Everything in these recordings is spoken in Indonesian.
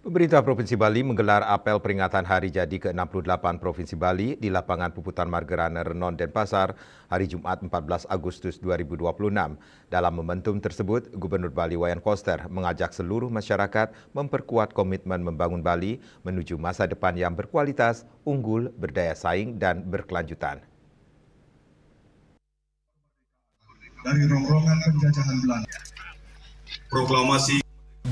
Pemerintah Provinsi Bali menggelar apel peringatan Hari Jadi ke-68 Provinsi Bali di lapangan Puputan Margerana Renon Denpasar hari Jumat 14 Agustus 2026. Dalam momentum tersebut, Gubernur Bali Wayan Koster mengajak seluruh masyarakat memperkuat komitmen membangun Bali menuju masa depan yang berkualitas, unggul, berdaya saing, dan berkelanjutan. Dari rongrongan penjajahan Belanda. Proklamasi.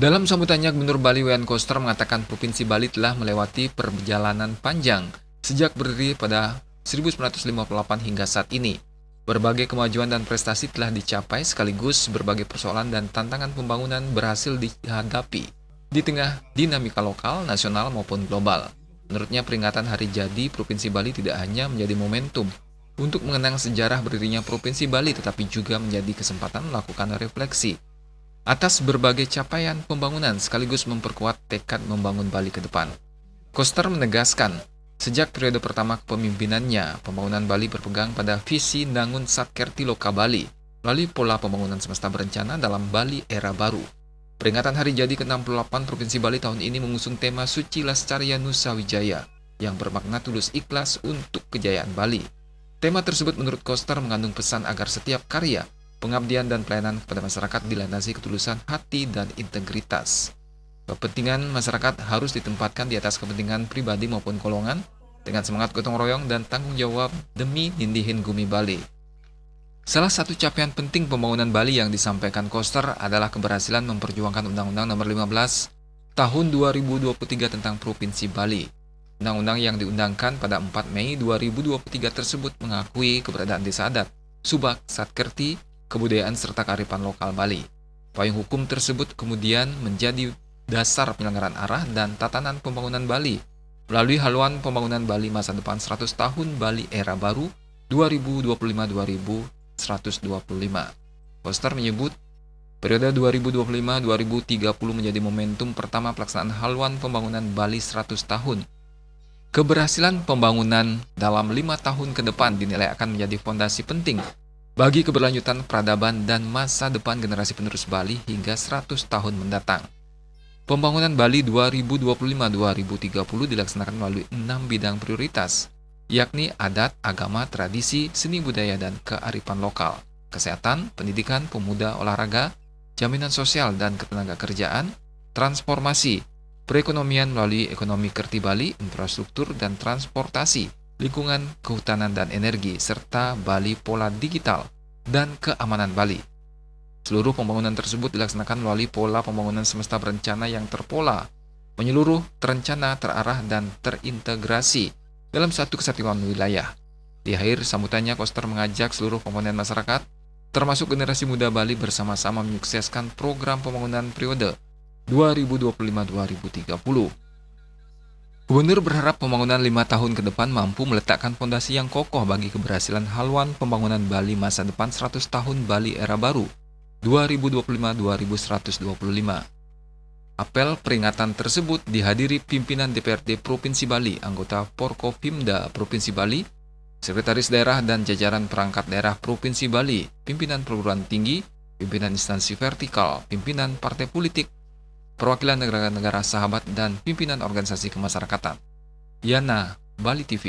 Dalam sambutannya, Gubernur Bali Wayan Koster mengatakan Provinsi Bali telah melewati perjalanan panjang sejak berdiri pada 1958 hingga saat ini. Berbagai kemajuan dan prestasi telah dicapai sekaligus berbagai persoalan dan tantangan pembangunan berhasil dihadapi di tengah dinamika lokal, nasional maupun global. Menurutnya, peringatan Hari Jadi Provinsi Bali tidak hanya menjadi momentum untuk mengenang sejarah berdirinya Provinsi Bali, tetapi juga menjadi kesempatan melakukan refleksi atas berbagai capaian pembangunan sekaligus memperkuat tekad membangun Bali ke depan. Koster menegaskan, sejak periode pertama kepemimpinannya, pembangunan Bali berpegang pada visi Nangun Satkerti Loka Bali melalui pola pembangunan semesta berencana dalam Bali era baru. Peringatan Hari Jadi ke-68 Provinsi Bali tahun ini mengusung tema Suci Lascarya Nusa Wijaya yang bermakna tulus ikhlas untuk kejayaan Bali. Tema tersebut menurut Koster mengandung pesan agar setiap karya, pengabdian dan pelayanan kepada masyarakat dilandasi ketulusan hati dan integritas. Kepentingan masyarakat harus ditempatkan di atas kepentingan pribadi maupun golongan dengan semangat gotong royong dan tanggung jawab demi nindihin Gumi Bali. Salah satu capaian penting pembangunan Bali yang disampaikan Koster adalah keberhasilan memperjuangkan Undang-Undang Nomor 15 Tahun 2023 tentang Provinsi Bali. Undang-undang yang diundangkan pada 4 Mei 2023 tersebut mengakui keberadaan desa adat, subak, satkerti, kebudayaan serta kearifan lokal Bali. Payung hukum tersebut kemudian menjadi dasar penyelenggaraan arah dan tatanan pembangunan Bali melalui haluan pembangunan Bali masa depan 100 tahun Bali era baru 2025-2125. Koster menyebut periode 2025-2030 menjadi momentum pertama pelaksanaan haluan pembangunan Bali 100 tahun. Keberhasilan pembangunan dalam 5 tahun ke depan dinilai akan menjadi fondasi penting bagi keberlanjutan peradaban dan masa depan generasi penerus Bali hingga 100 tahun mendatang. Pembangunan Bali 2025-2030 dilaksanakan melalui 6 bidang prioritas, yakni adat, agama, tradisi, seni budaya, dan kearifan lokal, kesehatan, pendidikan, pemuda, olahraga, jaminan sosial dan ketenagakerjaan, transformasi, perekonomian melalui ekonomi kerti Bali, infrastruktur dan transportasi, lingkungan, kehutanan dan energi, serta Bali pola digital dan keamanan Bali. Seluruh pembangunan tersebut dilaksanakan melalui pola pembangunan semesta berencana yang terpola, menyeluruh, terencana, terarah, dan terintegrasi dalam satu kesatuan wilayah. Di akhir sambutannya, Koster mengajak seluruh komponen masyarakat, termasuk generasi muda Bali bersama-sama menyukseskan program pembangunan periode 2025-2030. Gubernur berharap pembangunan 5 tahun ke depan mampu meletakkan fondasi yang kokoh bagi keberhasilan haluan pembangunan Bali masa depan 100 tahun Bali era baru 2025-2125. Apel peringatan tersebut dihadiri pimpinan DPRD Provinsi Bali, anggota Porkopimda Provinsi Bali, Sekretaris Daerah dan jajaran perangkat daerah Provinsi Bali, pimpinan perguruan tinggi, pimpinan instansi vertikal, pimpinan partai politik, perwakilan negara-negara sahabat, dan pimpinan organisasi kemasyarakatan. Yana, Bali TV.